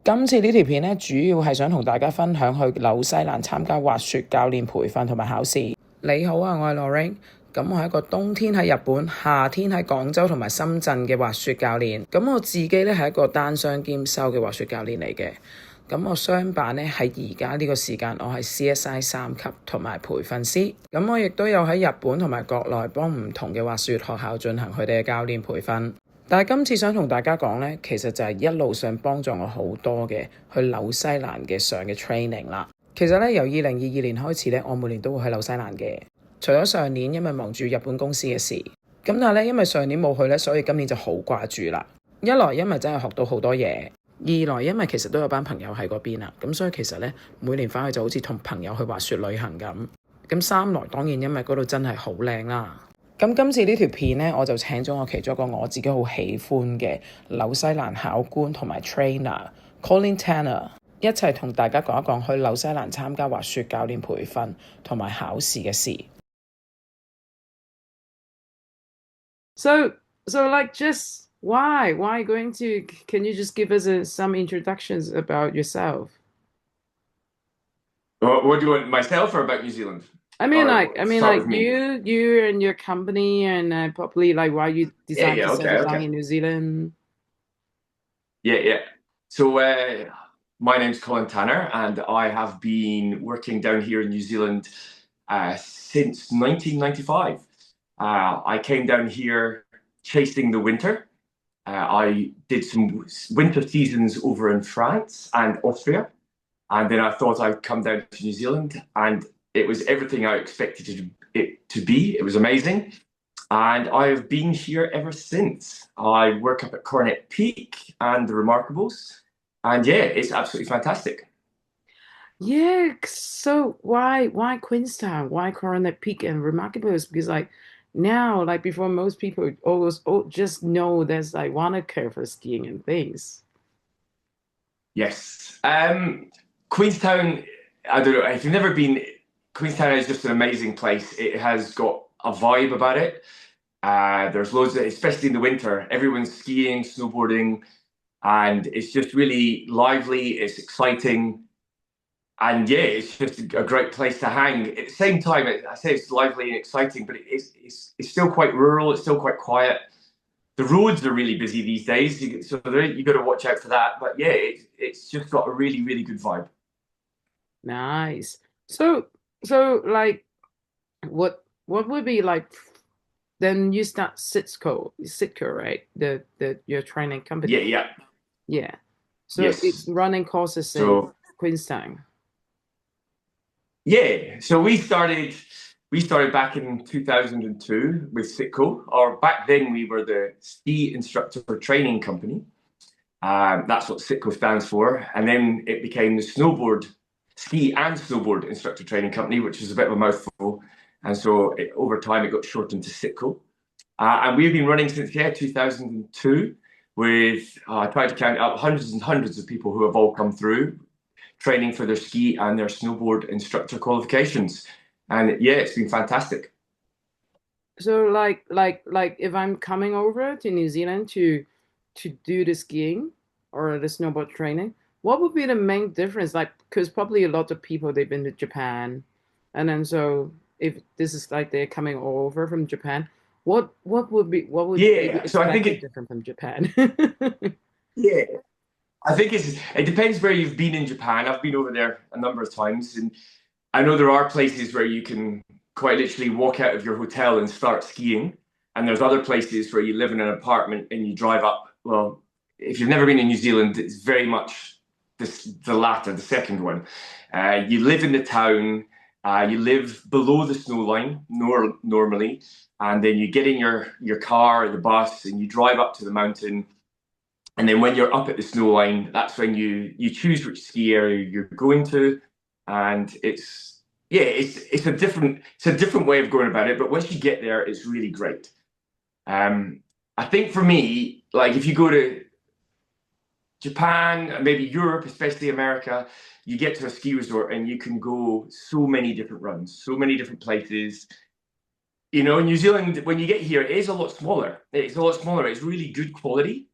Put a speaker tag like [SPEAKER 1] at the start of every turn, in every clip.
[SPEAKER 1] 今次呢條片咧，主要係想同大家分享去紐西蘭參加滑雪教練培訓同埋考試。你好啊，我係 Lorraine，咁我係一個冬天喺日本、夏天喺廣州同埋深圳嘅滑雪教練。咁我自己咧係一個單雙兼修嘅滑雪教練嚟嘅。咁我雙板咧喺而家呢個時間，我係 CSI 3級同埋培訓師。咁我亦都有喺日本同埋國內幫唔同嘅滑雪學校進行佢哋嘅教練培訓。但係今次想同大家講咧，其實就係一路上幫助我好多嘅去紐西蘭嘅上嘅 training 啦。其實咧由2022年開始咧，我每年都會去紐西蘭嘅。除咗上年因為忙住日本公司嘅事，咁但係咧因為上年冇去咧，所以今年就好掛住啦。一來因為真係學到好多嘢，二來因為其實都有班朋友喺嗰邊啦，咁所以其實咧每年翻去就好似同朋友去滑雪旅行咁。咁三來當然因為嗰度真係好靚啦。咁今次呢條片呢，我就請咗我其中一個我自己好喜歡嘅紐西蘭考官同埋 trainer Colin Tanner 一齊同大家講一講去紐西蘭參加滑雪教練培訓同埋考試嘅事。So like just why going to, can you just give us some introductions about yourself?
[SPEAKER 2] What do you want, myself or about New Zealand?
[SPEAKER 1] I mean, like you and your company, and probably like why you decided to settle down in New Zealand.
[SPEAKER 2] Yeah. So my name's Colin Tanner, and I have been working down here in New Zealand since 1995. I came down here chasing the winter. I did some winter seasons over in France and Austria, and then I thought I'd come down to New Zealand, and it was everything I expected it to be. It was amazing. And I have been here ever since. I work up at Coronet Peak and the Remarkables. And yeah, it's absolutely fantastic.
[SPEAKER 1] Yeah, so why Queenstown? Why Coronet Peak and Remarkables? Because like now, like before, most people always just know there's like Wanaka for skiing and things.
[SPEAKER 2] Yes. Queenstown, I don't know, if you've never been, Queenstown is just an amazing place. It has got a vibe about it. There's loads of, especially in the winter, everyone's skiing, snowboarding, and it's just really lively, it's exciting. And yeah, it's just a great place to hang. At the same time, I say it's lively and exciting, but it's still quite rural, it's still quite quiet. The roads are really busy these days, so you got to watch out for that. But yeah, it's just got a really, really good vibe.
[SPEAKER 1] Nice. So like what would be like, then you start SITCo, right? The your training company.
[SPEAKER 2] Yeah.
[SPEAKER 1] So yes. It's running courses in Queenstown.
[SPEAKER 2] Yeah. So we started back in 2002 with SITCo, or back then we were the ski instructor training company. That's what SITCo stands for. And then it became the ski and snowboard instructor training company, which is a bit of a mouthful. And so over time, it got shortened to SITCo. And we've been running since 2002 with, I tried to count up, hundreds and hundreds of people who have all come through training for their ski and their snowboard instructor qualifications. And yeah, it's been fantastic.
[SPEAKER 1] So like if I'm coming over to New Zealand to do the skiing or the snowboard training, what would be the main difference? Like, because probably a lot of people, they've been to Japan, and then so if this is like they're coming over from Japan, what would
[SPEAKER 2] so I think it's
[SPEAKER 1] different from Japan?
[SPEAKER 2] Yeah, I think it depends where you've been in Japan. I've been over there a number of times, and I know there are places where you can quite literally walk out of your hotel and start skiing, and there's other places where you live in an apartment and you drive up. Well, if you've never been in New Zealand, it's very much the latter, the second one. You live in the town, you live below the snow line normally, and then you get in your car or the bus and you drive up to the mountain. And then when you're up at the snow line, that's when you choose which ski area you're going to. And it's a different way of going about it. But once you get there, it's really great. I think for me, like if you go to Japan, maybe Europe, especially America, you get to a ski resort and you can go so many different runs, so many different places. You know, in New Zealand, when you get here, it is a lot smaller. It's really good quality,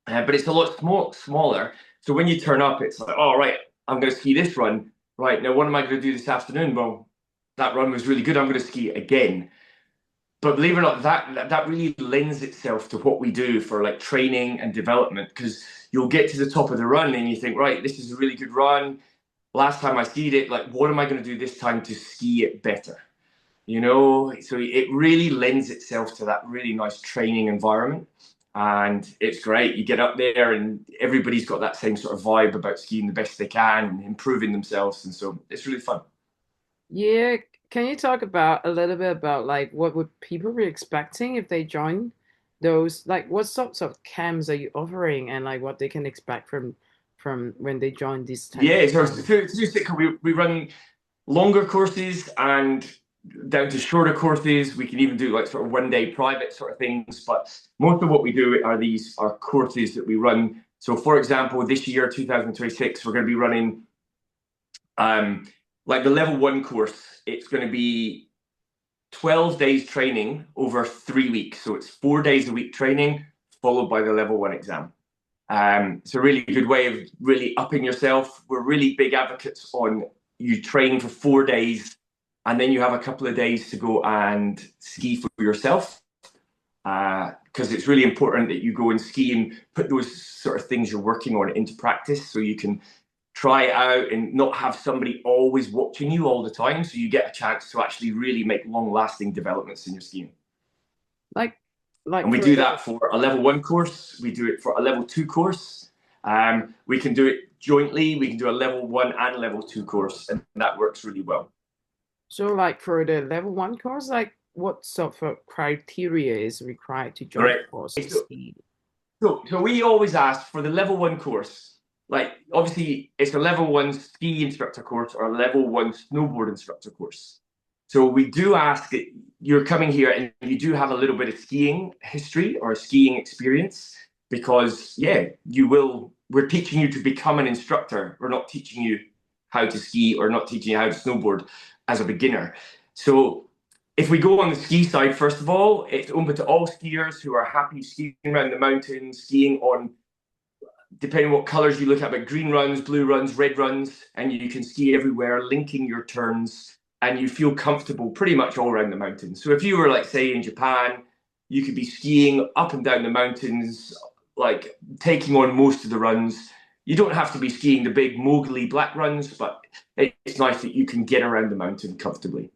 [SPEAKER 2] but it's a lot smaller. So when you turn up, it's like, oh, right, I'm going to ski this run. Right, now what am I going to do this afternoon? Well, that run was really good. I'm going to ski it again. But believe it or not, that really lends itself to what we do for like training and development, because you'll get to the top of the run and you think, right, this is a really good run. Last time I skied it, like, what am I going to do this time to ski it better? You know, so it really lends itself to that really nice training environment. And it's great. You get up there and everybody's got that same sort of vibe about skiing the best they can and improving themselves. And so it's really fun.
[SPEAKER 1] Yeah, can you talk about a little bit about like what would people be expecting if they join those? Like what sorts of camps are you offering and like what they can expect from when they join this type
[SPEAKER 2] Yeah,
[SPEAKER 1] of
[SPEAKER 2] so
[SPEAKER 1] camp?
[SPEAKER 2] through SITCo, we run longer courses and down to shorter courses. We can even do like sort of 1 day private sort of things, but most of what we do are courses that we run. So for example, this year, 2026, we're going to be running like the level 1 course. It's going to be 12 days training over 3 weeks. So it's 4 days a week training followed by the level 1 exam. It's a really good way of really upping yourself. We're really big advocates on you train for 4 days and then you have a couple of days to go and ski for yourself, because it's really important that you go and ski and put those sort of things you're working on into practice so you can try it out and not have somebody always watching you all the time, so you get a chance to actually really make long-lasting developments in your skiing.
[SPEAKER 1] Like
[SPEAKER 2] and we do that for a level 1 course. We do it for a level 2 course. We can do it jointly. We can do a level 1 and level 2 course, and that works really well.
[SPEAKER 1] So like for the level 1 course, like what sort of criteria is required to join the course?
[SPEAKER 2] So we always ask for the level 1 course, like obviously it's a level 1 ski instructor course or a level 1 snowboard instructor course. So we do ask that you're coming here and you do have a little bit of skiing history or skiing experience, because we're teaching you to become an instructor. We're not teaching you how to ski or not teaching you how to snowboard as a beginner. So if we go on the ski side, first of all, it's open to all skiers who are happy skiing around the mountains, skiing on, depending on what colors you look at, but green runs, blue runs, red runs, and you can ski everywhere, linking your turns, and you feel comfortable pretty much all around the mountains. So if you were, like, say, in Japan, you could be skiing up and down the mountains, like taking on most of the runs. You don't have to be skiing the big mogully black runs, but it's nice that you can get around the mountain comfortably.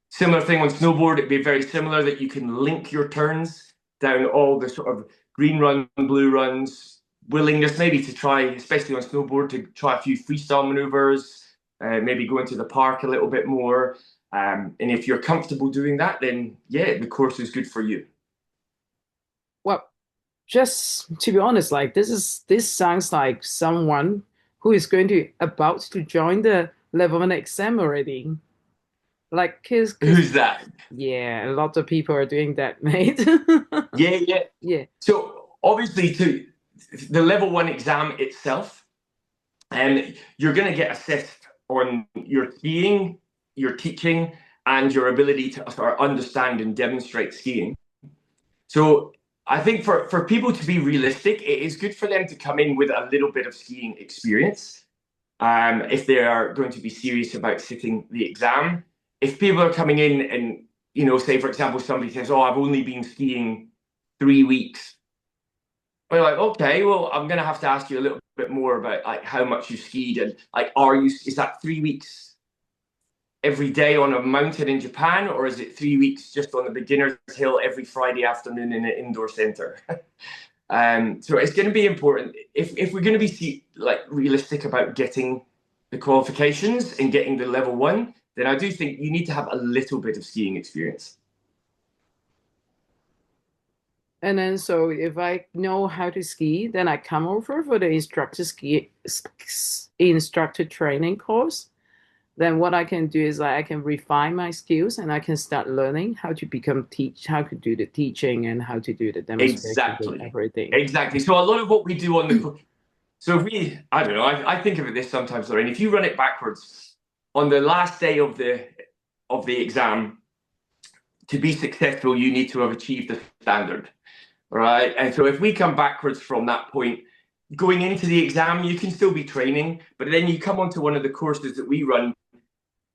[SPEAKER 2] Similar thing on snowboard, it'd be very similar, that you can link your turns down all the sort of green run, blue runs, willingness maybe to try, especially on snowboard, to try a few freestyle maneuvers, maybe go into the park a little bit more. And if you're comfortable doing that, then yeah, the course is good for you.
[SPEAKER 1] Well, just to be honest, like this sounds like someone who is about to join the level 1 exam already. Like,
[SPEAKER 2] who's that?
[SPEAKER 1] Yeah, a lot of people are doing that, mate.
[SPEAKER 2] Yeah. So obviously, to the level 1 exam itself, and you're going to get assessed on your skiing, your teaching, and your ability to sort of understand and demonstrate skiing. So I think for people to be realistic, it is good for them to come in with a little bit of skiing experience, if they are going to be serious about sitting the exam. If people are coming in and, you know, say, for example, somebody says, oh, I've only been skiing 3 weeks. We're like, okay, well, I'm going to have to ask you a little bit more about like how much you skied, and like, is that 3 weeks every day on a mountain in Japan, or is it 3 weeks just on the beginner's hill every Friday afternoon in an indoor center? So it's going to be important if we're going to be realistic about getting the qualifications and getting the level 1, then I do think you need to have a little bit of skiing experience.
[SPEAKER 1] And then, so if I know how to ski, then I come over for the instructor training course. Then what I can do is I can refine my skills and I can start learning how to how to do the teaching and how to do the demonstration and everything.
[SPEAKER 2] Exactly. So a lot of what we do on the, so if I don't know, I think of this sometimes, Lorraine, if you run it backwards, on the last day of the exam, to be successful, you need to have achieved the standard, right? And so if we come backwards from that point, going into the exam, you can still be training, but then you come onto one of the courses that we run.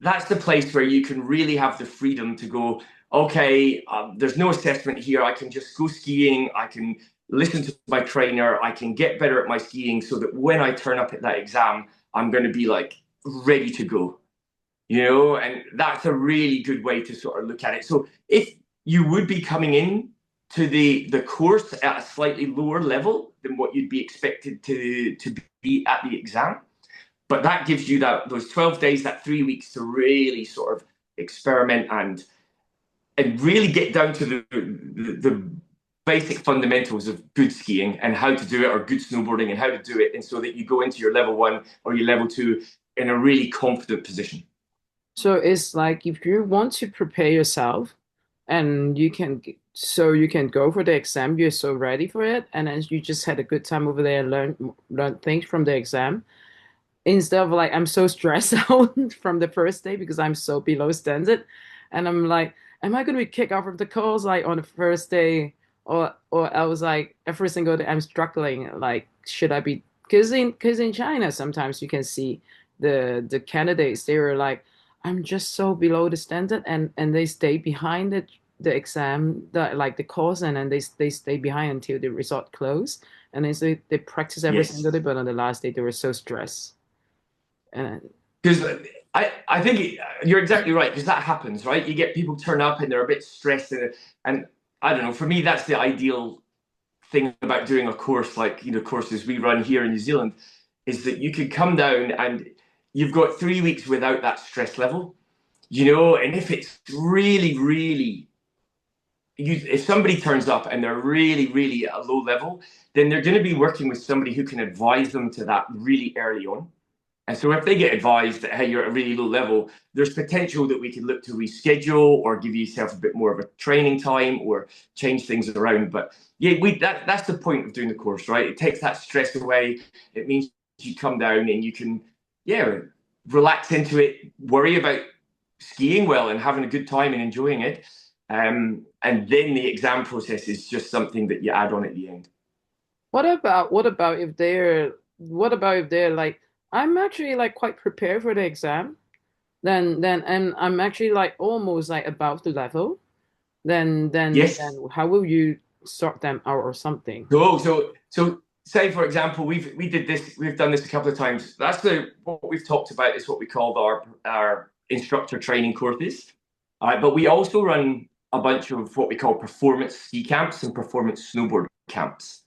[SPEAKER 2] That's the place where you can really have the freedom to go, okay, there's no assessment here. I can just go skiing. I can listen to my trainer. I can get better at my skiing so that when I turn up at that exam, I'm going to be like ready to go, you know, and that's a really good way to sort of look at it. So if you would be coming in to the course at a slightly lower level than what you'd be expected to be at the exam, but that gives you those 12 days, that 3 weeks to really sort of experiment and really get down to the basic fundamentals of good skiing and how to do it, or good snowboarding and how to do it, and so that you go into your level 1 or your level 2 in a really confident position.
[SPEAKER 1] So it's like if you want to prepare yourself and you can go for the exam, you're so ready for it, and then you just had a good time over there and learn things from the exam, instead of like I'm so stressed out from the first day because I'm so below standard, and I'm like, am I going to be kicked out of the course like on the first day, or I was like every single day I'm struggling, like should I be, because in China sometimes you can see the candidates, they were like, I'm just so below the standard, and they stay behind the exam, like the course, and then they stay behind until the result close, and they practice every single day, but on the last day they were so stressed.
[SPEAKER 2] Because I think you're exactly right, because that happens, right? You get people turn up and they're a bit stressed, and I don't know, for me that's the ideal thing about doing a course like, you know, courses we run here in New Zealand, is that you could come down and you've got 3 weeks without that stress level, you know. And if it's really if somebody turns up and they're really at a low level, then they're going to be working with somebody who can advise them to that really early on. And so if they get advised that, hey, you're at a really low level, there's potential that we could look to reschedule or give yourself a bit more of a training time or change things around. But yeah, that's the point of doing the course, right? It takes that stress away. It means you come down and you can, relax into it, worry about skiing well and having a good time and enjoying it. And then the exam process is just something that you add on at the end.
[SPEAKER 1] What about if they're like, I'm actually like quite prepared for the exam, then and I'm actually like almost like above the level, then
[SPEAKER 2] Yes.
[SPEAKER 1] then how will you sort them out or something?
[SPEAKER 2] So say for example, we've done this a couple of times. That's what we've talked about is what we called our instructor training courses. But we also run a bunch of what we call performance ski camps and performance snowboard camps.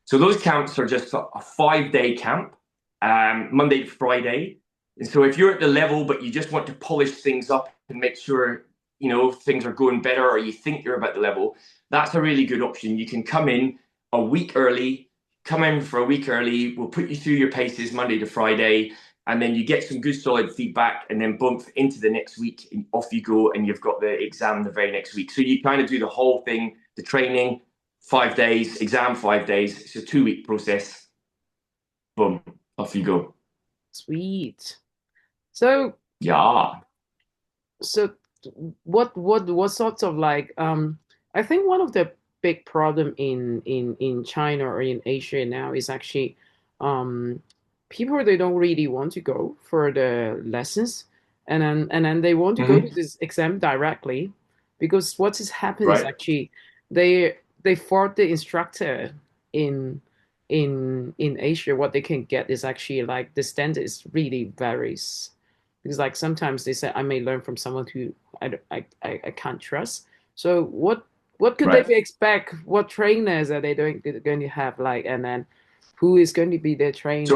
[SPEAKER 2] So those camps are just a 5-day camp, Monday to Friday. And so if you're at the level, but you just want to polish things up and make sure, you know, things are going better, or you think you're about the level, that's a really good option. You can come in a week early, we'll put you through your paces Monday to Friday, and then you get some good solid feedback, and then bump into the next week and off you go, and you've got the exam the very next week. So you kind of do the whole thing, the training, 5 days, exam 5 days. It's a 2-week process. Boom, off you go.
[SPEAKER 1] Sweet. So
[SPEAKER 2] yeah.
[SPEAKER 1] So what sorts of like I think one of the big problem in China or in Asia now is actually people, they don't really want to go for the lessons, and then they want to go to this exam directly, because what has happened is actually they fought the instructor in Asia. What they can get is actually like the standard is really varies, because like sometimes they say I may learn from someone who I can't trust. So what could they expect? What trainers are they going to have, like, and then who is going to be their trainer?
[SPEAKER 2] So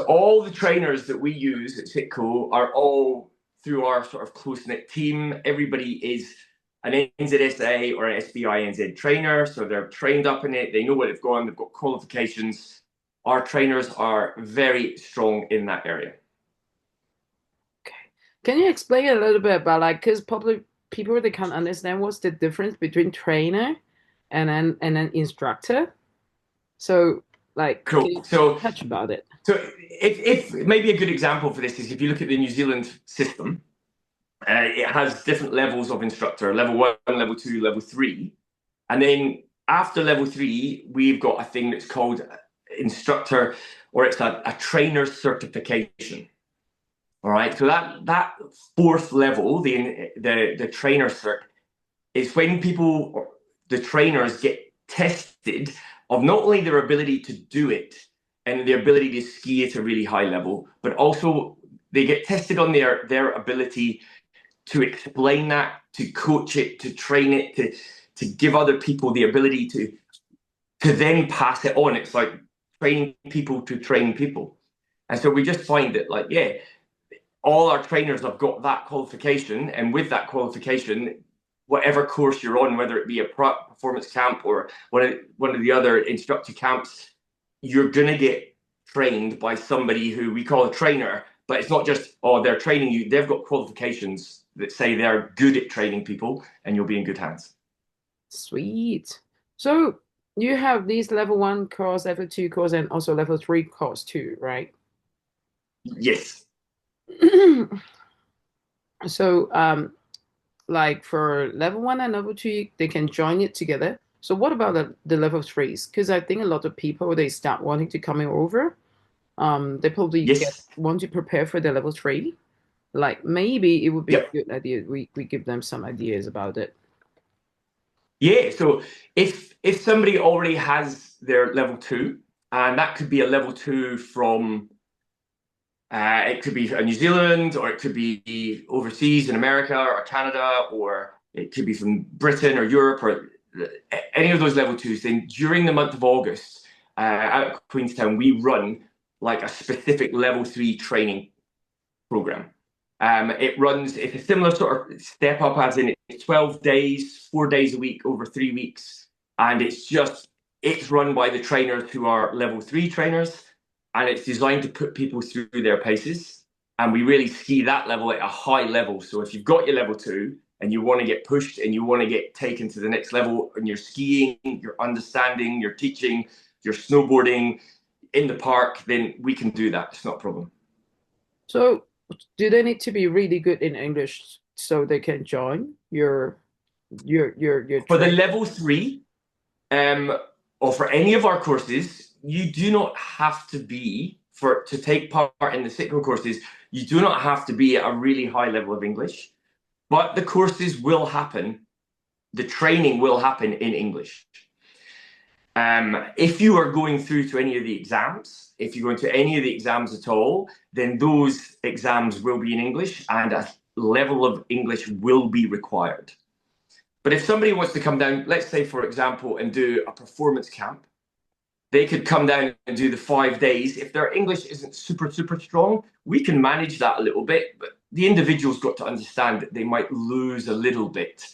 [SPEAKER 2] all the trainers that we use at SITCo are all through our sort of close-knit team. Everybody is an NZSIA or an SBINZ trainer, so they're trained up in it. They know what they've gone. They've got qualifications. Our trainers are very strong in that area.
[SPEAKER 1] Okay, can you explain a little bit about, like, because probably people, they can't understand what's the difference between trainer and then instructor. So like,
[SPEAKER 2] cool.
[SPEAKER 1] So touch about it.
[SPEAKER 2] So if maybe a good example for this is if you look at the New Zealand system, it has different levels of instructor: level 1, level 2, level 3, and then after level 3, we've got a thing that's called instructor, or it's a trainer certification. All right, so that fourth level, the trainer cert, is when people, the trainers, get tested of not only their ability to do it and their ability to ski at a really high level, but also they get tested on their ability to explain that, to coach it, to train it, to give other people the ability to then pass it on. It's like training people to train people. And so we just find that, like, yeah, all our trainers have got that qualification, and with that qualification, whatever course you're on, whether it be a performance camp or one of the other instructor camps, you're going to get trained by somebody who we call a trainer. But it's not just, oh, they're training you. They've got qualifications that say they're good at training people, and you'll be in good hands.
[SPEAKER 1] Sweet. So you have these level 1 course, level 2 course, and also level 3 course too, right?
[SPEAKER 2] Yes.
[SPEAKER 1] So like for level 1 and level 2, they can join it together. So what about the level 3s? Because I think a lot of people, they start wanting to come over. They probably want to prepare for the level 3. Like maybe it would be a good idea. We give them some ideas about it.
[SPEAKER 2] Yeah, so if somebody already has their level 2, and that could be a level 2 from it could be New Zealand, or it could be overseas in America or Canada, or it could be from Britain or Europe, or any of those level 2s, then during the month of August out of Queenstown, we run like a specific level 3 training program. It's a similar sort of step up, as in it's 12 days, 4 days a week over 3 weeks. And it's run by the trainers who are level 3 trainers. And it's designed to put people through their paces. And we really ski that level at a high level. So if you've got your level 2 and you want to get pushed and you want to get taken to the next level, and you're skiing, you're understanding, you're teaching, you're snowboarding in the park, then we can do that. It's not a problem.
[SPEAKER 1] So do they need to be really good in English so they can join your
[SPEAKER 2] for the level 3, or for any of our courses? You do not have to be, to take part in the SITCo courses, you do not have to be at a really high level of English, but the courses will happen, the training will happen in English. If you are going through to any of the exams, if you're going to any of the exams at all, then those exams will be in English, and a level of English will be required. But if somebody wants to come down, let's say, for example, and do a performance camp, they could come down and do the 5 days. If their English isn't super, super strong, we can manage that a little bit. But the individual's got to understand that they might lose a little bit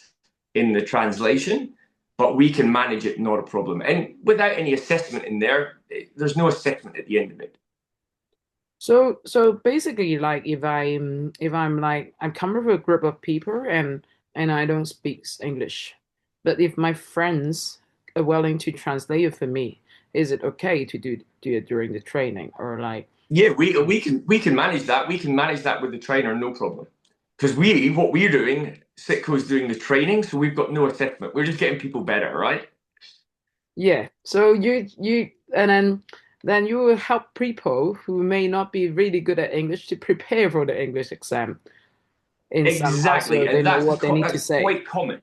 [SPEAKER 2] in the translation, but we can manage it, not a problem. And without any assessment in there, there's no assessment at the end of it.
[SPEAKER 1] So basically, like if I'm coming with a group of people and I don't speak English, but if my friends are willing to translate it for me, is it okay to do it during the training, or like?
[SPEAKER 2] Yeah, we can manage that. We can manage that with the trainer, no problem. Because what we're doing, SITCo is doing the training, so we've got no assessment. We're just getting people better, right? Yeah.
[SPEAKER 1] So you and then you will help people who may not be really good at English to prepare for the English exam.
[SPEAKER 2] Exactly,
[SPEAKER 1] so they know what they need to say.
[SPEAKER 2] Quite common.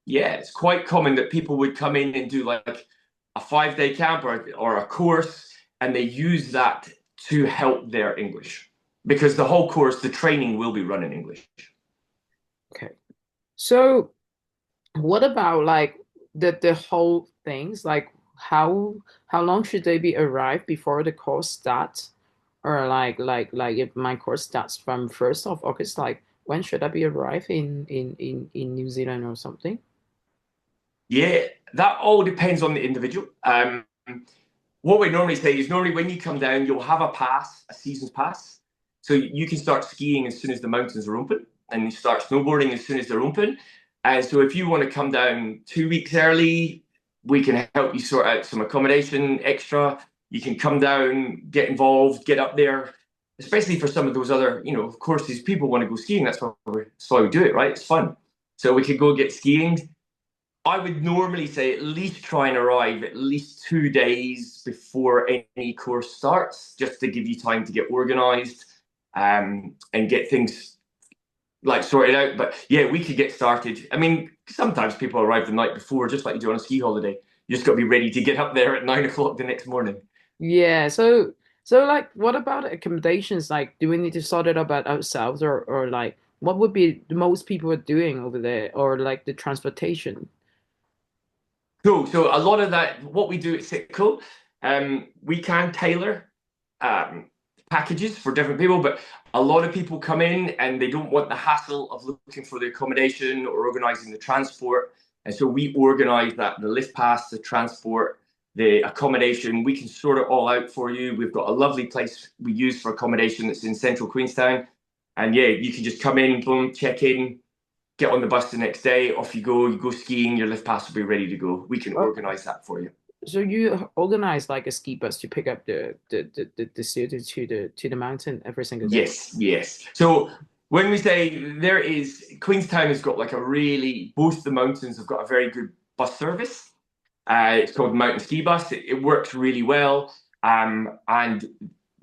[SPEAKER 2] Yeah, it's quite common that people would come in and do like a 5-day camp or a course, and they use that to help their English, because the whole course, the training will be run in English.
[SPEAKER 1] Okay. So what about like the whole things, like how long should they be arrived before the course starts? Or like if my course starts from 1st of August, like when should I be arrived in New Zealand or something?
[SPEAKER 2] Yeah, that all depends on the individual. What we normally say is, normally when you come down, you'll have a pass, a season's pass. So you can start skiing as soon as the mountains are open, and you start snowboarding as soon as they're open. And so if you want to come down 2 weeks early, we can help you sort out some accommodation extra. You can come down, get involved, get up there, especially for some of those other, courses. People want to go skiing. That's why we do it, right? It's fun. So we could go get skiing. I would normally say at least try and arrive at least 2 days before any course starts, just to give you time to get organized and get things like sorted out. But yeah, we could get started. I mean, sometimes people arrive the night before, just like you do on a ski holiday. You just got to be ready to get up there at 9 o'clock the next morning.
[SPEAKER 1] Yeah. So like, what about accommodations? Like, do we need to sort it out by ourselves, or like, what would be the most people are doing over there, or like the transportation?
[SPEAKER 2] Cool. So a lot of that, what we do at SITCo, we can tailor packages for different people, but a lot of people come in and they don't want the hassle of looking for the accommodation or organizing the transport. And so we organize that, the lift pass, the transport, the accommodation. We can sort it all out for you. We've got a lovely place we use for accommodation that's in central Queenstown. And yeah, you can just come in, boom, check in, get on the bus the next day, off you go skiing, your lift pass will be ready to go. We can organize that for you.
[SPEAKER 1] So you organize like a ski bus to pick up the students to the mountain every single day?
[SPEAKER 2] Yes. So when we say Queenstown has got like both the mountains have got a very good bus service. It's called Mountain Ski Bus. It works really well. And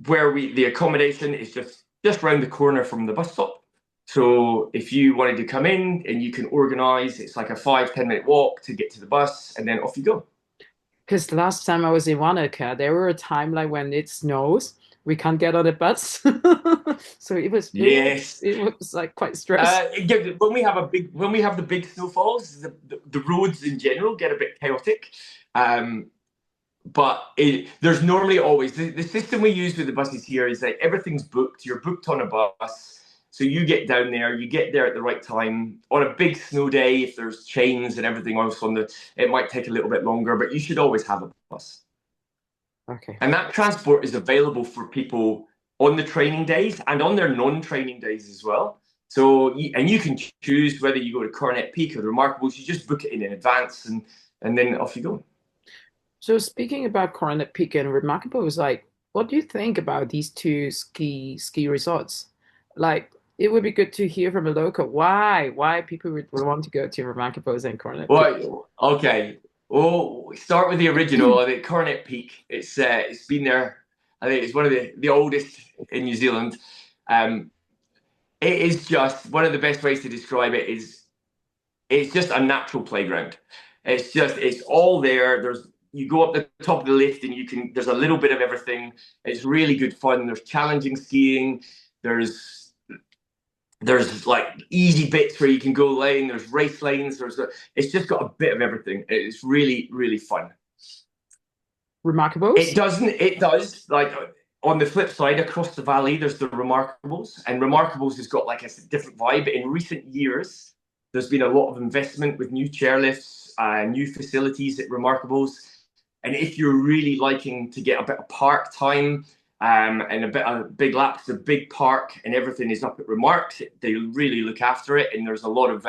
[SPEAKER 2] where the accommodation is just around the corner from the bus stop. So if you wanted to come in and you can organize, it's like a 5-10 minute walk to get to the bus and then off you go.
[SPEAKER 1] Because last time I was in Wanaka, there were a time like when it snows, we can't get on the bus. So it was like quite stressful.
[SPEAKER 2] When we have the big snowfalls, the roads in general get a bit chaotic. But there's normally always the system we use with the buses here is that everything's booked. You're booked on a bus. So you get down there, you get there at the right time. On a big snow day, if there's chains and everything else it might take a little bit longer, but you should always have a bus.
[SPEAKER 1] Okay.
[SPEAKER 2] And that transport is available for people on the training days and on their non-training days as well. So, and you can choose whether you go to Coronet Peak or the Remarkables. You just book it in advance and then off you go.
[SPEAKER 1] So speaking about Coronet Peak and Remarkables, like, what do you think about these two ski resorts? Like, it would be good to hear from a local why people would want to go to Remarkables and Coronet Peak.
[SPEAKER 2] Well, okay. Well, start with the original. I think Coronet Peak. It's been there. I think it's one of the oldest in New Zealand. It is just one of the best ways to describe it is it's just a natural playground. It's all there. You go up the top of the lift and there's a little bit of everything. It's really good fun. There's challenging skiing. There's like easy bits where you can go lane. There's race lanes. It's just got a bit of everything. It's really, really fun.
[SPEAKER 1] Remarkables?
[SPEAKER 2] It does. Like on the flip side, across the valley, there's the Remarkables, and Remarkables has got like a different vibe. In recent years, there's been a lot of investment with new chairlifts, new facilities at Remarkables. And if you're really liking to get a bit of park time, and a bit of big laps, the big park and everything is up at Remarks. They really look after it, and there's a lot of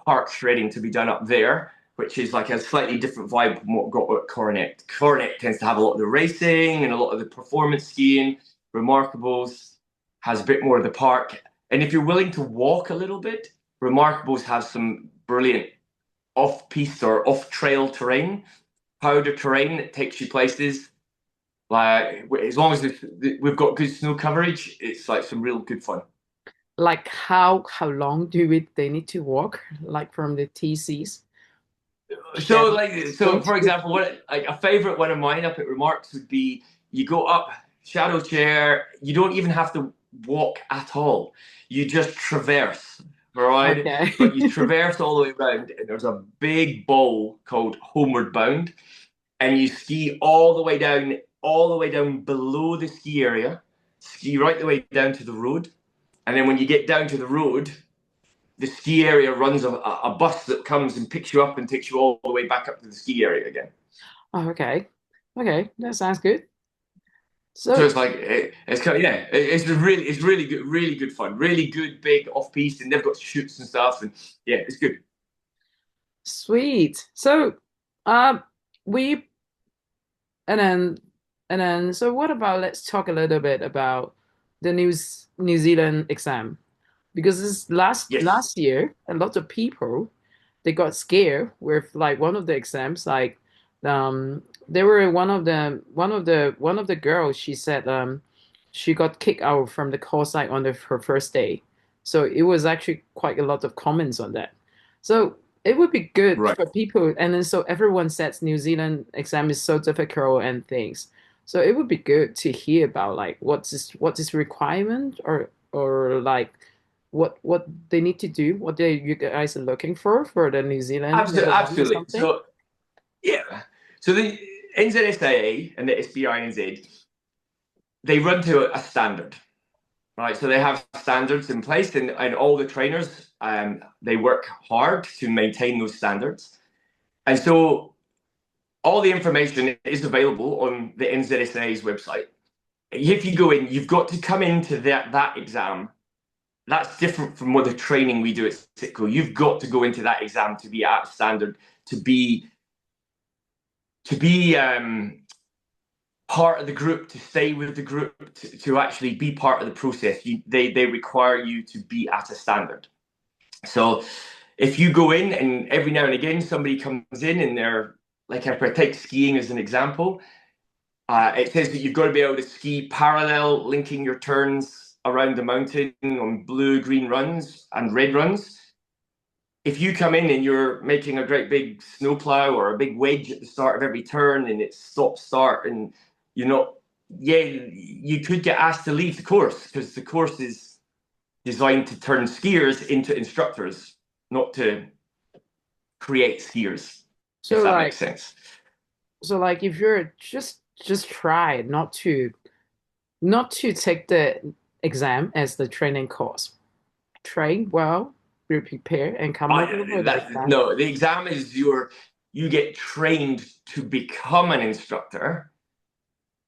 [SPEAKER 2] park shredding to be done up there, which is like a slightly different vibe from what we've got at Coronet. Coronet tends to have a lot of the racing and a lot of the performance skiing. Remarkables has a bit more of the park, and if you're willing to walk a little bit, Remarkables has some brilliant off-piste or off-trail terrain, powder terrain that takes you places. Like, as long as we've got good snow coverage, it's like some real good fun.
[SPEAKER 1] Like how long they need to walk, like from the TCs?
[SPEAKER 2] So for example, a favorite one of mine up at Remarks would be you go up shadow chair. You don't even have to walk at all. You just traverse, all right?
[SPEAKER 1] Okay.
[SPEAKER 2] But you traverse all the way around, and there's a big bowl called Homeward Bound, and you ski all the way down below the ski area, ski right the way down to the road. And then when you get down to the road, the ski area runs a bus that comes and picks you up and takes you all the way back up to the ski area again.
[SPEAKER 1] Oh, okay. That sounds good. So
[SPEAKER 2] it's like, it's kind of, it's really good fun, really good big off-piste, and they've got shoots and stuff, and yeah, it's good.
[SPEAKER 1] Sweet. So, so what about, let's talk a little bit about the New Zealand exam, because this last year, a lot of people, they got scared with like one of the exams. Like they were one of the girls. She said she got kicked out from the course site on her first day. So it was actually quite a lot of comments on that. So it would be good
[SPEAKER 2] Right.
[SPEAKER 1] for people, and then so everyone says New Zealand exam is so difficult and things. So it would be good to hear about like what is requirement or like what they need to do, what you guys are looking for the New Zealand
[SPEAKER 2] Absolutely,
[SPEAKER 1] level one or
[SPEAKER 2] absolutely.
[SPEAKER 1] something.
[SPEAKER 2] So yeah, so the NZSIA and the SBINZ, they run to a standard, right? So they have standards in place, and all the trainers, they work hard to maintain those standards. And so all the information is available on the NZSIA's website. If you go in, you've got to come into that exam. That's different from what the training we do at SITCo. You've got to go into that exam to be at standard, to be part of the group, to stay with the group, to actually be part of the process. They require you to be at a standard. So if you go in and every now and again somebody comes in and they're like, if I take skiing as an example, it says that you've got to be able to ski parallel, linking your turns around the mountain on blue, green runs and red runs. If you come in and you're making a great big snowplow or a big wedge at the start of every turn and it's stop-start and you're not, you could get asked to leave the course, because the course is designed to turn skiers into instructors, not to create skiers,
[SPEAKER 1] So
[SPEAKER 2] if that
[SPEAKER 1] like
[SPEAKER 2] makes sense.
[SPEAKER 1] so like if you're just try not to take the exam as the training course. Train well, be prepared, and come over for the exam.
[SPEAKER 2] No, the exam is you get trained to become an instructor.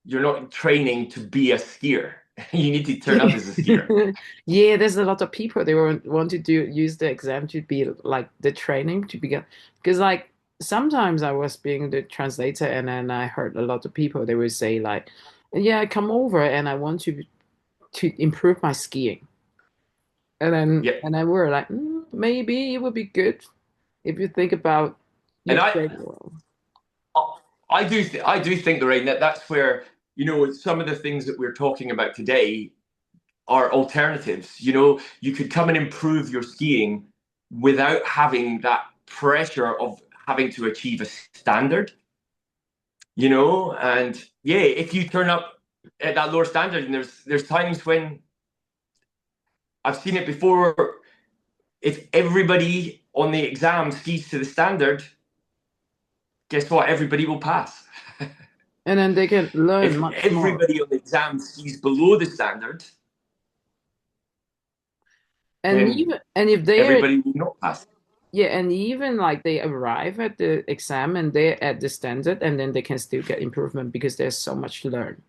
[SPEAKER 2] You're not training to be a skier. You need to turn up as a skier.
[SPEAKER 1] Yeah, there's a lot of people they want to use the exam to be like the training to begin, because like sometimes I was being the translator and then I heard a lot of people they would say like, yeah, I come over and I want to improve my skiing.
[SPEAKER 2] Yep.
[SPEAKER 1] And then we were like, maybe it would be good if you think about you
[SPEAKER 2] And
[SPEAKER 1] train well.
[SPEAKER 2] I do think, Lorraine, that's where, some of the things that we're talking about today are alternatives. You could come and improve your skiing without having that pressure of having to achieve a standard. And yeah, if you turn up at that lower standard, and there's times when I've seen it before, if everybody on the exam skis to the standard, guess what? Everybody will pass.
[SPEAKER 1] And then they can learn
[SPEAKER 2] If
[SPEAKER 1] much more.
[SPEAKER 2] everybody on the exam skis below the standard,
[SPEAKER 1] And
[SPEAKER 2] then
[SPEAKER 1] if they
[SPEAKER 2] everybody will not pass.
[SPEAKER 1] yeah, and even like they arrive at the exam and they're at the standard, and then they can still get improvement because there's so much to learn.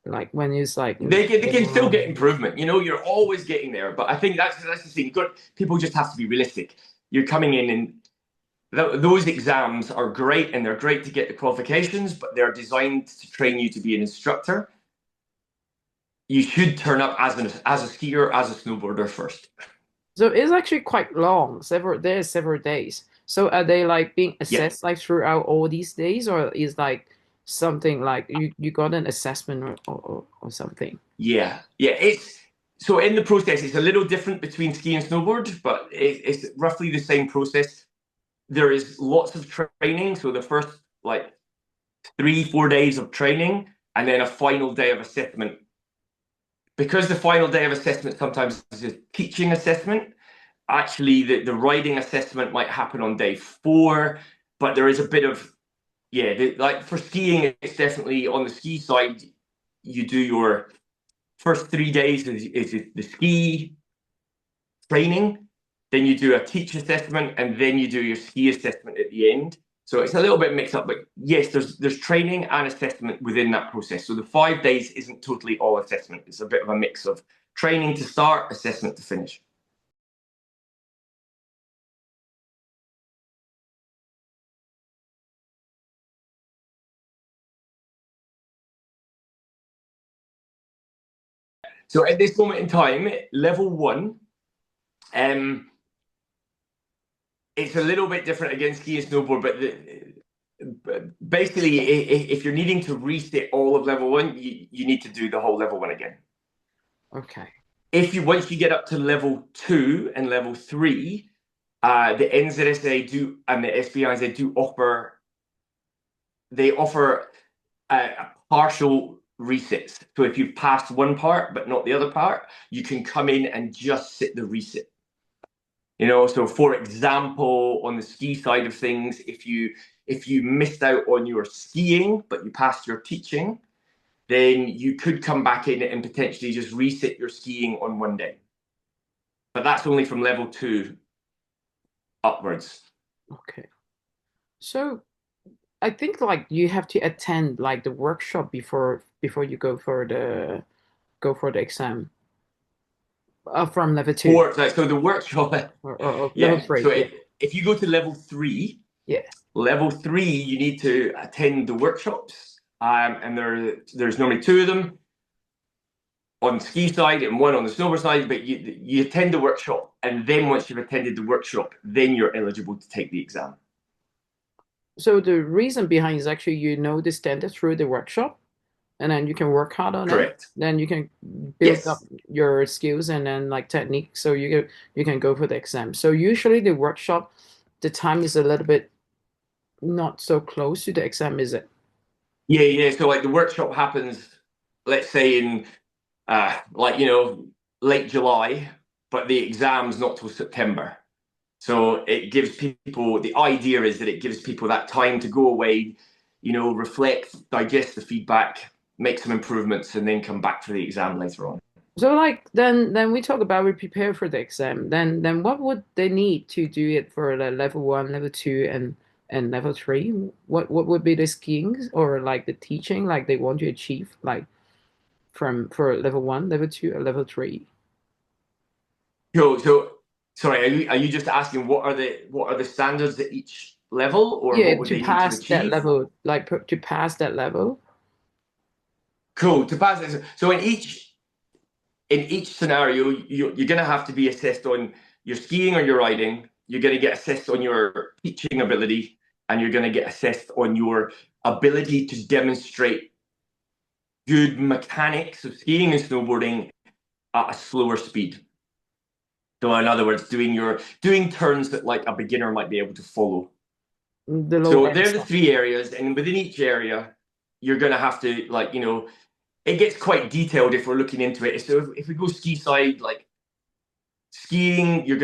[SPEAKER 1] Like when it's like
[SPEAKER 2] They can still get improvement. You're always getting there. But I think that's the thing. People just have to be realistic. You're coming in and those exams are great, and they're great to get the qualifications, but they're designed to train you to be an instructor. You should turn up as a skier, as a snowboarder first.
[SPEAKER 1] So it's actually quite long. Several days. So are they like being assessed like throughout all these days, or is like something like you got an assessment or something?
[SPEAKER 2] Yeah. So in the process, it's a little different between ski and snowboard, but it's roughly the same process. There is lots of training. So the first like 3-4 days of training, and then a final day of assessment. Because the final day of assessment sometimes is a teaching assessment, actually the riding assessment might happen on day 4, but there is a bit of, like for skiing, it's definitely on the ski side, you do your first 3 days is the ski training, then you do a teach assessment, and then you do your ski assessment at the end. So it's a little bit mixed up, but yes, there's training and assessment within that process. So the 5 days isn't totally all assessment. It's a bit of a mix of training to start, assessment to finish. So at this moment in time, level 1, it's a little bit different again, ski and snowboard, but basically, if you're needing to reset all of level 1, you need to do the whole level 1 again.
[SPEAKER 1] Okay.
[SPEAKER 2] Once you get up to level 2 and level 3, the NZSIA do and the SBINZ do offer partial resets. So if you've passed one part but not the other part, you can come in and just sit the reset. So for example, on the ski side of things, if you missed out on your skiing but you passed your teaching, then you could come back in and potentially just reset your skiing on one day. But that's only from level 2 upwards.
[SPEAKER 1] Okay. So I think like you have to attend like the workshop before you go for the exam. From level 2.
[SPEAKER 2] So the workshop.
[SPEAKER 1] Or
[SPEAKER 2] yeah.
[SPEAKER 1] level 3.
[SPEAKER 2] So
[SPEAKER 1] yeah.
[SPEAKER 2] if you go to level 3,
[SPEAKER 1] Yeah.
[SPEAKER 2] Level 3, you need to attend the workshops. And there's normally 2 of them on the ski side and 1 on the snowboard side, but you attend the workshop, and then once you've attended the workshop, then you're eligible to take the exam.
[SPEAKER 1] So the reason behind is actually the standard through the workshop, and then you can work hard on
[SPEAKER 2] Correct.
[SPEAKER 1] it. Then you can build
[SPEAKER 2] Yes.
[SPEAKER 1] up your skills and then like technique, so you can go for the exam. So usually the workshop, the time is a little bit not so close to the exam, is it?
[SPEAKER 2] Yeah. So like the workshop happens, let's say in late July, but the exam's not till September. So it gives people, the idea is that it gives people that time to go away, reflect, digest the feedback, make some improvements, and then come back for the exam later on.
[SPEAKER 1] So like then we talk about we prepare for the exam. Then what would they need to do it for the level 1, level 2, and level 3? What would be the skiing or like the teaching like they want to achieve like for level 1, level 2, or level 3?
[SPEAKER 2] So sorry, are you just asking what are the standards at each level, or what would they need to achieve?
[SPEAKER 1] That level, like to pass that level.
[SPEAKER 2] Cool. To pass it. So in each scenario, you're going to have to be assessed on your skiing or your riding. You're going to get assessed on your teaching ability, and you're going to get assessed on your ability to demonstrate good mechanics of skiing and snowboarding at a slower speed. So in other words, doing turns that like a beginner might be able to follow. So they're the 3 areas, and within each area, you're going to have to it gets quite detailed if we're looking into it. So if we go ski side, like skiing, you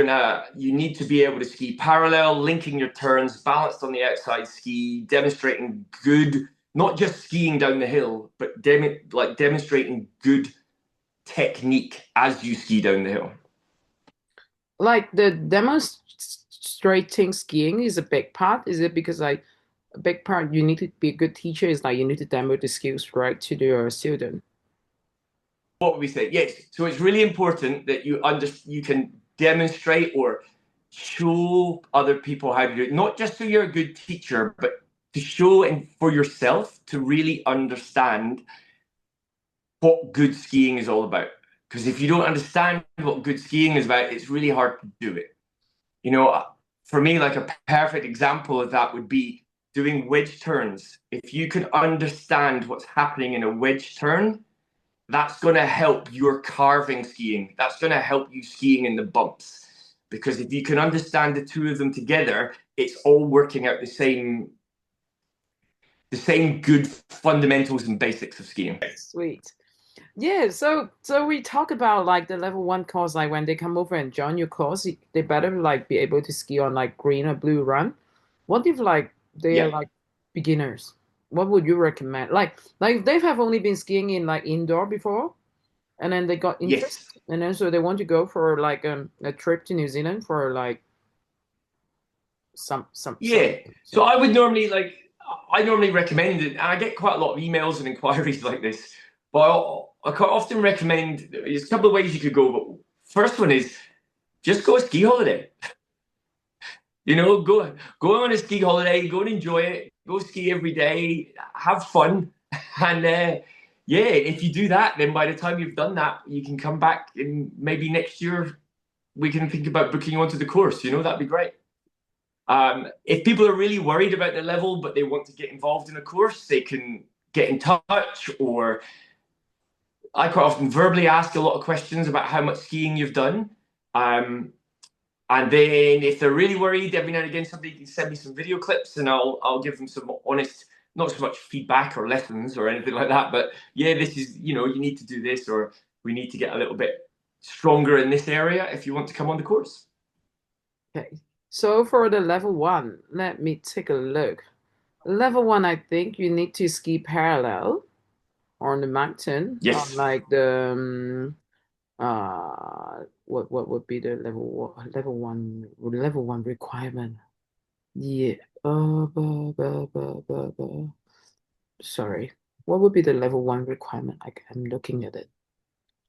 [SPEAKER 2] need to be able to ski parallel, linking your turns, balanced on the outside ski, demonstrating good, not just skiing down the hill, but demonstrating good technique as you ski down the hill.
[SPEAKER 1] Like the demonstrating skiing is a big part. Is it because like a big part you need to be a good teacher is like you need to demo the skills right to your student?
[SPEAKER 2] What would we say? Yes. So it's really important that you can demonstrate or show other people how to do it, not just so you're a good teacher, but to show and for yourself to really understand what good skiing is all about. Because if you don't understand what good skiing is about, it's really hard to do it. For me, like a perfect example of that would be doing wedge turns. If you can understand what's happening in a wedge turn, that's going to help your carving skiing. That's going to help you skiing in the bumps. Because if you can understand the 2 of them together, it's all working out the same good fundamentals and basics of skiing.
[SPEAKER 1] Sweet. Yeah, so we talk about like the level 1 course, like when they come over and join your course, they better like be able to ski on like green or blue run. What if like they are like beginners? What would you recommend? Like they have only been skiing in like indoor before, and then they got interest, and then so they want to go for like a trip to New Zealand for like some.
[SPEAKER 2] So I normally recommend it, and I get quite a lot of emails and inquiries like this. But I quite often recommend there's a couple of ways you could go. But first one is just go on a ski holiday. Go on a ski holiday, go and enjoy it, go ski every day, have fun. And if you do that, then by the time you've done that, you can come back and maybe next year we can think about booking you onto the course. That'd be great. If people are really worried about their level, but they want to get involved in a course, they can get in touch, or I quite often verbally ask a lot of questions about how much skiing you've done. And then if they're really worried, every now and again, somebody can send me some video clips and I'll give them some honest, not so much feedback or lessons or anything like that, but yeah, this is, you know, you need to do this, or we need to get a little bit stronger in this area if you want to come on the course.
[SPEAKER 1] Okay, so for the level 1, let me take a look. Level 1, I think you need to ski parallel on the mountain.
[SPEAKER 2] Yes.
[SPEAKER 1] Like the what would be the level one requirement? Yeah. Sorry. What would be the level 1 requirement? I'm looking at it.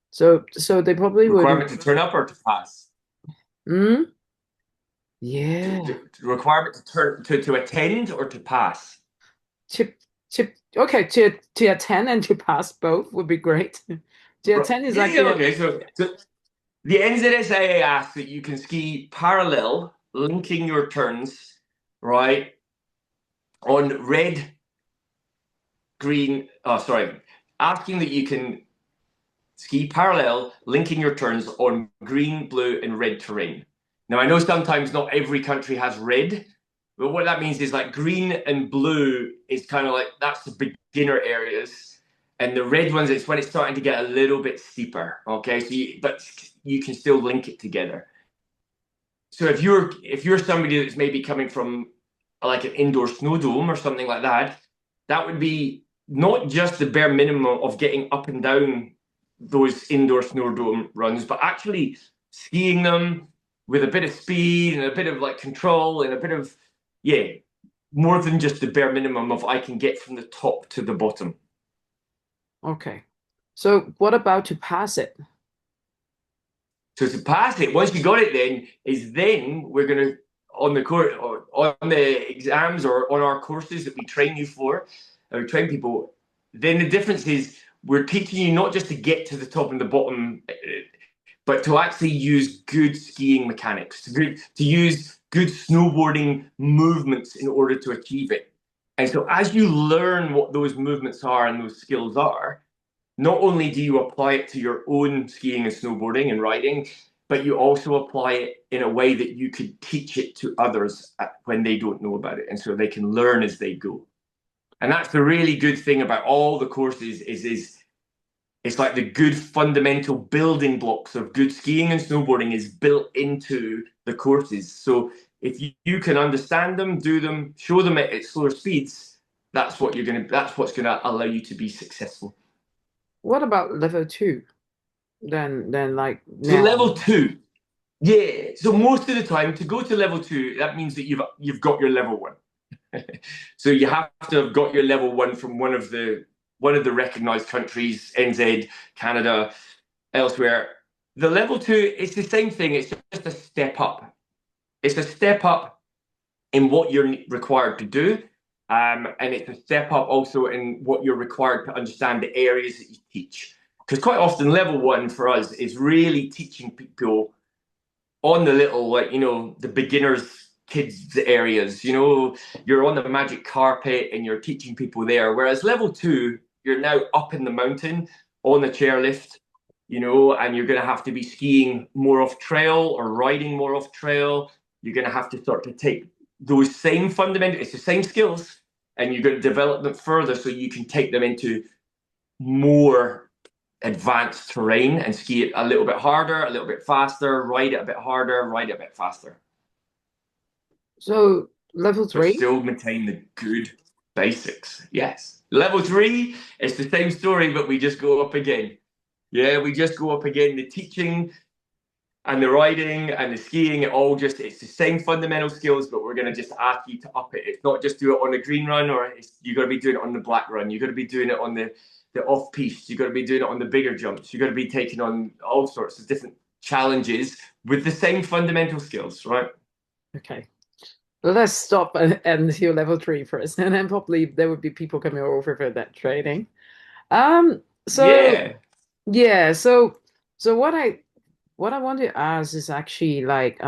[SPEAKER 1] So they probably
[SPEAKER 2] requirement to turn up or to pass?
[SPEAKER 1] Yeah.
[SPEAKER 2] Requirement to turn to attend or to pass?
[SPEAKER 1] Okay, to attend and to pass both would be great. To attend is like
[SPEAKER 2] okay. So the NZSIA asks that you can ski parallel, linking your turns, right, on red, green. Oh, sorry, asking that you can ski parallel, linking your turns on green, blue, and red terrain. Now, I know sometimes not every country has red, but what that means is like green and blue is kind of like, that's the beginner areas. And the red ones, it's when it's starting to get a little bit steeper, okay? So but you can still link it together. So if you're somebody that's maybe coming from like an indoor snow dome or something like that, that would be not just the bare minimum of getting up and down those indoor snow dome runs, but actually skiing them with a bit of speed and a bit of like control and a bit of, yeah, more than just the bare minimum of I can get from the top to the bottom.
[SPEAKER 1] Okay. So what about to pass it?
[SPEAKER 2] So to pass it, once you got it, then we're going to, on the course, or on the exams or on our courses that we train you for, or train people, then the difference is we're teaching you not just to get to the top and the bottom, but to actually use good skiing mechanics, to use good snowboarding movements in order to achieve it. And so as you learn what those movements are and those skills are, not only do you apply it to your own skiing and snowboarding and riding, but you also apply it in a way that you could teach it to others when they don't know about it. And so they can learn as they go. And that's the really good thing about all the courses is it's like the good fundamental building blocks of good skiing and snowboarding is built into the courses. So if you can understand them, do them, show them at slower speeds, that's what's gonna allow you to be successful.
[SPEAKER 1] What about level 2? Then like
[SPEAKER 2] now. So level 2, yeah. So most of the time to go to level 2, that means that you've got your level 1. So you have to have got your level 1 from one of the recognized countries, NZ, Canada, elsewhere. The level 2, it's the same thing. It's just a step up. It's a step up in what you're required to do. And it's a step up also in what you're required to understand the areas that you teach. Because quite often level 1 for us is really teaching people on the little, like, you know, the beginners kids areas, you know, you're on the magic carpet and you're teaching people there. Whereas level 2, you're now up in the mountain on the chairlift, you know, and you're going to have to be skiing more off trail or riding more off trail. You're going to have to start to take those same fundamentals, it's the same skills, and you're going to develop them further so you can take them into more advanced terrain and ski it a little bit harder, a little bit faster, ride it a bit harder, ride it a bit faster.
[SPEAKER 1] So level 3?
[SPEAKER 2] But still maintain the good basics. Yes. Level 3, it's the same story, but we just go up again. Yeah, we just go up again. The teaching and the riding and the skiing, it's the same fundamental skills, but we're going to just ask you to up it. It's not just do it on the green run, or you've got to be doing it on the black run. You've got to be doing it on the off-piste. You've got to be doing it on the bigger jumps. You've got to be taking on all sorts of different challenges with the same fundamental skills, right?
[SPEAKER 1] Okay. Let's stop until level 3 first, and then probably there would be people coming over for that training. So yeah, so what I want to ask is actually like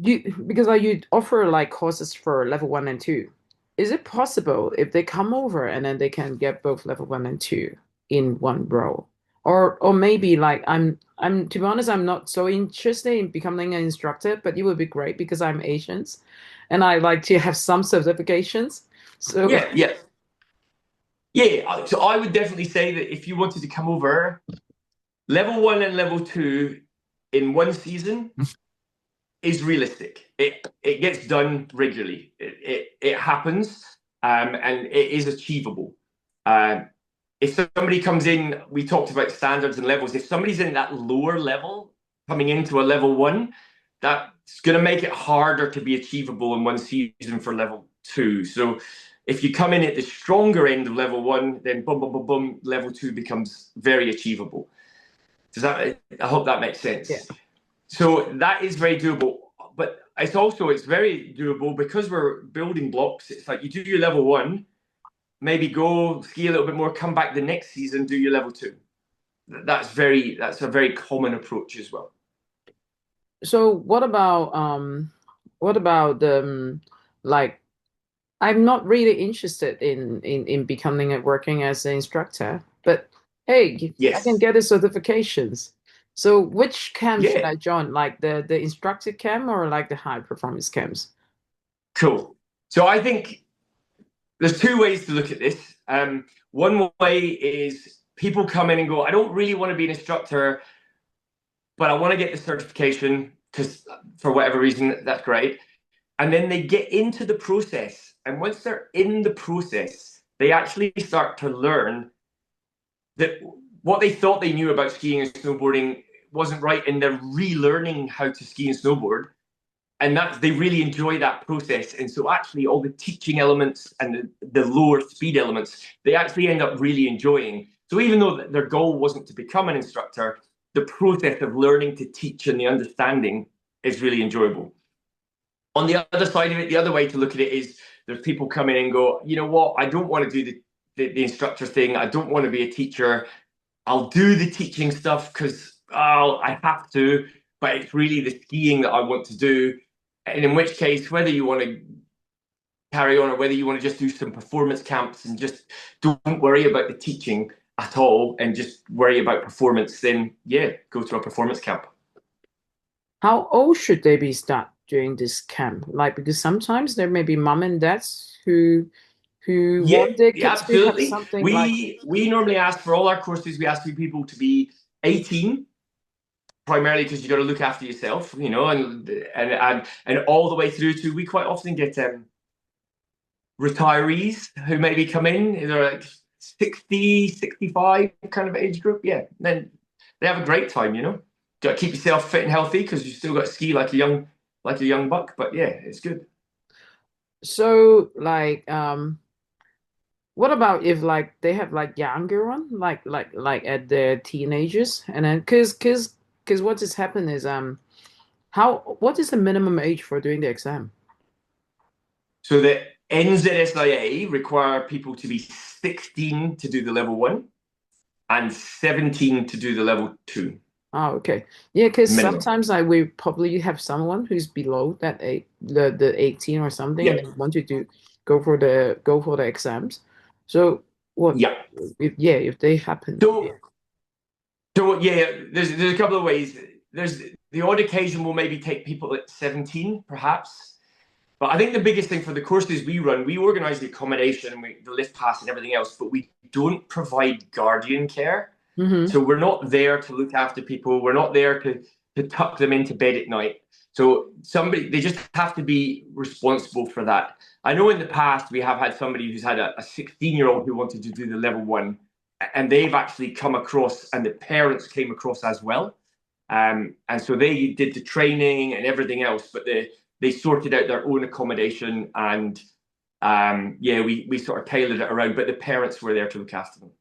[SPEAKER 1] because like you offer like courses for level 1 and 2. Is it possible if they come over and then they can get both level 1 and 2 in one row? Or maybe like I'm to be honest, I'm not so interested in becoming an instructor, but it would be great because I'm Asian and I like to have some certifications. So
[SPEAKER 2] Yeah. So I would definitely say that if you wanted to come over, level 1 and level 2 in one season is realistic. It gets done regularly. It happens, and it is achievable. If somebody comes in, we talked about standards and levels. If somebody's in that lower level coming into a level 1, that's going to make it harder to be achievable in one season for level 2. So if you come in at the stronger end of level 1, then boom, boom, boom, boom, level 2 becomes very achievable. I hope that makes sense.
[SPEAKER 1] yeah.
[SPEAKER 2] So that is very doable. But it's very doable because we're building blocks. It's like you do your level 1, maybe go ski a little bit more, come back the next season, do your level 2. That's a very common approach as well.
[SPEAKER 1] So what about like I'm not really interested in becoming working as an instructor, but hey, I can get the certifications. So which camp should I join? Like the instructor camp or like the high performance camps?
[SPEAKER 2] Cool. So I think there's two ways to look at this. One way is people come in and go, I don't really want to be an instructor, but I want to get the certification because for whatever reason, that's great. And then they get into the process. And once they're in the process, they actually start to learn that what they thought they knew about skiing and snowboarding wasn't right. And they're relearning how to ski and snowboard. And they really enjoy that process. And so actually all the teaching elements and the lower speed elements, they actually end up really enjoying. So even though their goal wasn't to become an instructor, the process of learning to teach and the understanding is really enjoyable. On the other side of it, the other way to look at it is there's people come in and go, you know what, I don't want to do the instructor thing. I don't want to be a teacher. I'll do the teaching stuff because I have to, but it's really the skiing that I want to do. And in which case, whether you want to carry on or whether you want to just do some performance camps and just don't worry about the teaching at all and just worry about performance, then yeah, go to a performance camp.
[SPEAKER 1] How old should they be start doing this camp? Like, because sometimes there may be mom and dads who want their kids to have something
[SPEAKER 2] we normally ask for all our courses, we ask people to be 18, primarily because you got to look after yourself, you know, and all the way through to, we quite often get retirees who maybe come in, they're like 60, 65 kind of age group. Yeah, and then they have a great time, you know. Got to keep yourself fit and healthy because you still got to ski like a young buck. But yeah, it's good.
[SPEAKER 1] So like what about if like they have like younger one, like at their teenagers, and then because what has happened is what is the minimum age for doing the exam?
[SPEAKER 2] So the NZSIA require people to be 16 to do the level 1 and 17 to do the level 2.
[SPEAKER 1] Oh, okay. Yeah, because sometimes we probably have someone who's below that the 18 or something, and they want to go for the exams. So what?
[SPEAKER 2] Yeah.
[SPEAKER 1] If they happen.
[SPEAKER 2] So yeah, there's a couple of ways. There's the odd occasion we'll maybe take people at 17, perhaps. But I think the biggest thing for the courses we run, we organise the accommodation and the lift pass and everything else, but we don't provide guardian care.
[SPEAKER 1] Mm-hmm.
[SPEAKER 2] So we're not there to look after people. We're not there to tuck them into bed at night. So they just have to be responsible for that. I know in the past we have had somebody who's had a 16-year-old who wanted to do the level 1, and they've actually come across, and the parents came across as well. And so they did the training and everything else, but they sorted out their own accommodation, and we sort of tailored it around, but the parents were there to look after them.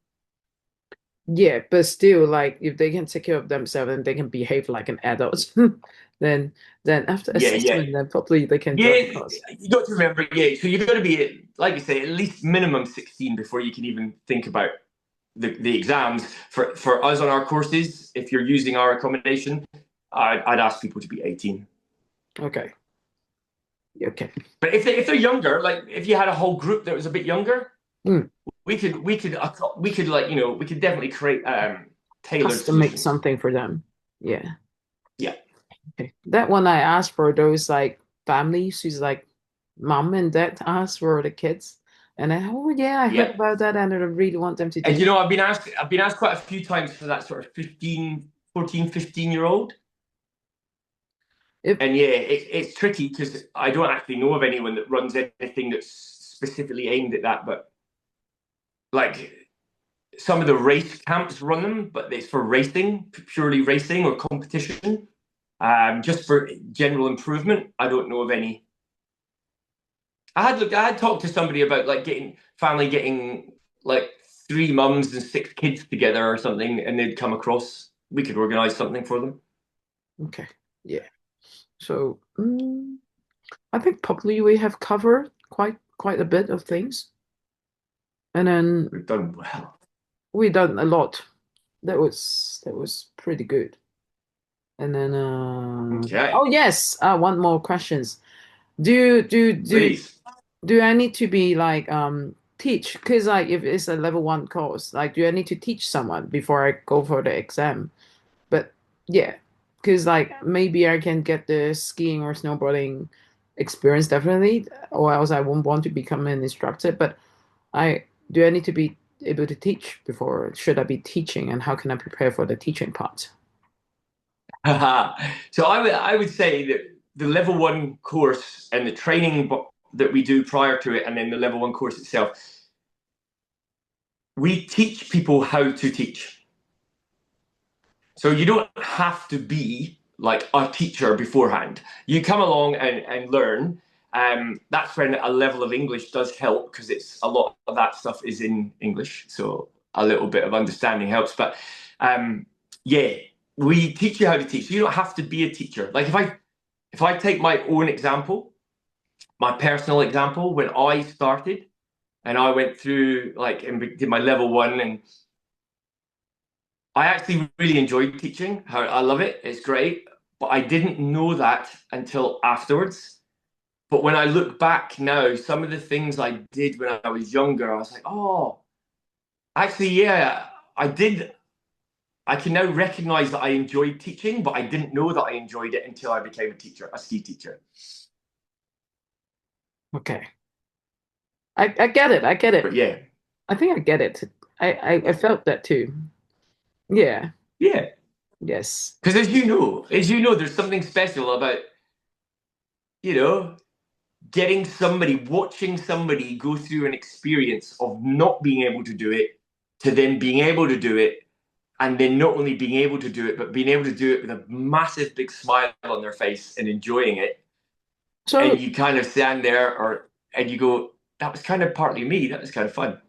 [SPEAKER 1] Yeah, but still, like if they can take care of themselves and they can behave like an adult, then after assessment, then probably they can join the class.
[SPEAKER 2] You got to remember, so you've got to be, like you say, at least minimum 16 before you can even think about the exams. For us on our courses, if you're using our accommodation, I'd ask people to be 18.
[SPEAKER 1] Okay. Okay.
[SPEAKER 2] But if they're younger, like if you had a whole group that was a bit younger, we could like, we could definitely create tailored
[SPEAKER 1] custom make
[SPEAKER 2] solutions.
[SPEAKER 1] something for them. Yeah.
[SPEAKER 2] Yeah.
[SPEAKER 1] Okay. That one I asked for those like families who's like mom and dad asked for the kids. And then, oh yeah, I heard about that and I really want them to do.
[SPEAKER 2] And I've been asked quite a few times for that sort of 14, 15-year-old. And yeah, it's tricky because I don't actually know of anyone that runs anything that's specifically aimed at that. But like some of the race camps run them, but it's for racing, purely racing or competition. Just for general improvement, I don't know of any. I had talked to somebody about like getting like 3 mums and 6 kids together or something, and they'd come across. We could organize something for them.
[SPEAKER 1] Okay, yeah. So I think probably we have covered quite a bit of things, and then
[SPEAKER 2] we've done well.
[SPEAKER 1] We've done a lot. That was pretty good. And then
[SPEAKER 2] okay.
[SPEAKER 1] Oh yes, one more questions. Do I need to be like teach? Because like if it's a level 1 course, like do I need to teach someone before I go for the exam? But yeah, because like maybe I can get the skiing or snowboarding experience definitely, or else I won't want to become an instructor. But I need to be able to teach before? Should I be teaching, and how can I prepare for the teaching part?
[SPEAKER 2] So I would say that the level 1 course and the training that we do prior to it, and then the level 1 course itself, we teach people how to teach. So you don't have to be like a teacher beforehand. You come along and learn. That's when a level of English does help, because it's a lot of that stuff is in English. So a little bit of understanding helps. But yeah, we teach you how to teach. You don't have to be a teacher. Like if I take my own example, my personal example, when I started and I went through like and did my level 1, and I actually really enjoyed teaching. I love it. It's great. But I didn't know that until afterwards. But when I look back now, some of the things I did when I was younger, I was like, oh, actually, yeah, I did. I can now recognize that I enjoyed teaching, but I didn't know that I enjoyed it until I became a teacher, a ski teacher.
[SPEAKER 1] Okay. I get it. I get it.
[SPEAKER 2] But yeah.
[SPEAKER 1] I think I get it. I felt that too. Yeah.
[SPEAKER 2] Yeah.
[SPEAKER 1] Yes.
[SPEAKER 2] Because as you know, there's something special about, watching somebody go through an experience of not being able to do it to then being able to do it, and then not only being able to do it, but being able to do it with a massive big smile on their face and enjoying it. So, and you kind of stand there and you go, that was kind of partly me. That was kind of fun.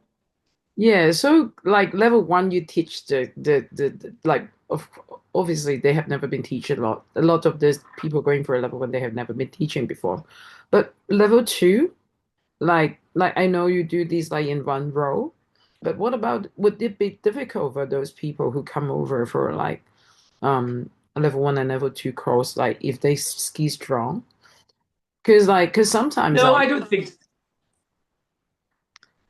[SPEAKER 1] Yeah. So like level 1, you teach the like obviously they have never been teaching a lot. A lot of the people going for a level 1, they have never been teaching before. But level 2, like I know you do these like in one row, but what about, would it be difficult for those people who come over for like a level 1 and level 2 course, like if they ski strong? Because sometimes
[SPEAKER 2] no, I don't think.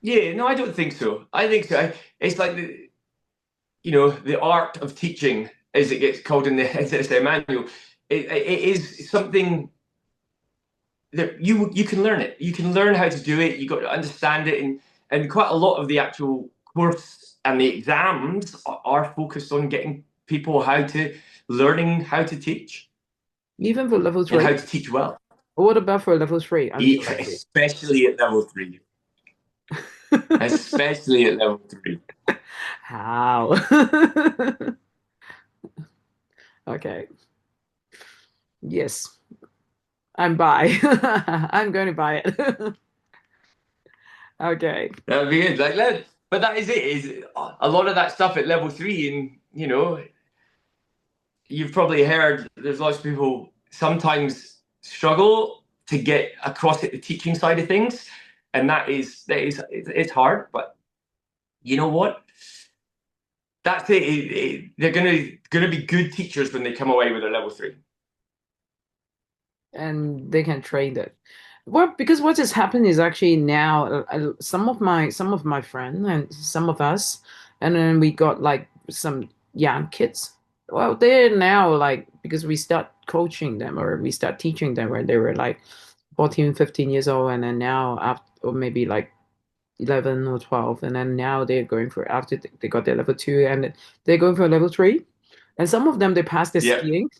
[SPEAKER 2] Yeah, no, I don't think so. I think so. It's like the art of teaching, as it gets called in the NZSIA manual. It is something that you can learn it. You can learn how to do it. You got to understand it, and quite a lot of the actual course and the exams are focused on getting people learning how to teach.
[SPEAKER 1] Even for level 3,
[SPEAKER 2] and how to teach well.
[SPEAKER 1] What about for level 3?
[SPEAKER 2] Especially at level 3. Especially at level 3.
[SPEAKER 1] How? Okay. Yes. I'm I'm going to buy it. Okay.
[SPEAKER 2] That'd be good. But that is it. Is a lot of that stuff at level 3, and you've probably heard there's lots of people sometimes struggle to get across at the teaching side of things, and it's hard. But you know what? That's it. They're gonna be good teachers when they come away with their level 3,
[SPEAKER 1] and they can train it. Well, because what has happened is actually now some of my friends and some of us, and then we got like some young kids. Well, they're now like because we start coaching them or we start teaching them when they were like 14, 15 years old, and then now after or maybe like 11 or 12, and then now they're going for after they got their level 2 and they're going for level 3. And some of them they pass the
[SPEAKER 2] Yeah.
[SPEAKER 1] skiing,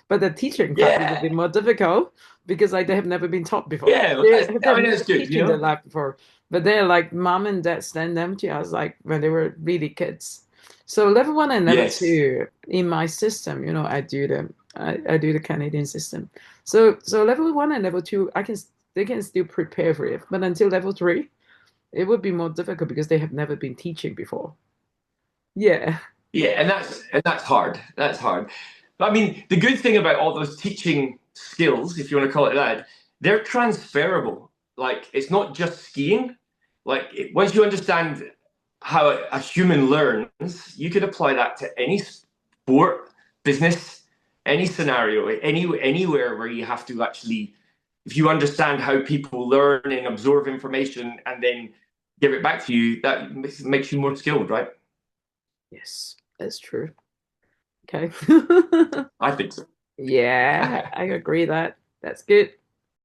[SPEAKER 1] but the teaching part is a bit more difficult because like they have never been taught before.
[SPEAKER 2] Yeah, well,
[SPEAKER 1] They've
[SPEAKER 2] I mean,
[SPEAKER 1] never
[SPEAKER 2] that's good,
[SPEAKER 1] teaching
[SPEAKER 2] you
[SPEAKER 1] in their
[SPEAKER 2] know?
[SPEAKER 1] life before. But they're like mom and dad send them to us like when they were really kids. So level 1 and level
[SPEAKER 2] Yes.
[SPEAKER 1] 2 in my system, I do the Canadian system. So level 1 and level 2, they can still prepare for it. But until level 3, it would be more difficult because they have never been teaching before. Yeah.
[SPEAKER 2] Yeah, and that's hard. That's hard. But I mean, the good thing about all those teaching skills, if you want to call it that, they're transferable. Like it's not just skiing. Like once you understand how a human learns, you could apply that to any sport, business, any scenario, anywhere where you have to actually, if you understand how people learn and absorb information and then give it back to you, that makes you more skilled, right?
[SPEAKER 1] Yes, that's true. Okay.
[SPEAKER 2] I think so.
[SPEAKER 1] Yeah, I agree that. That's good.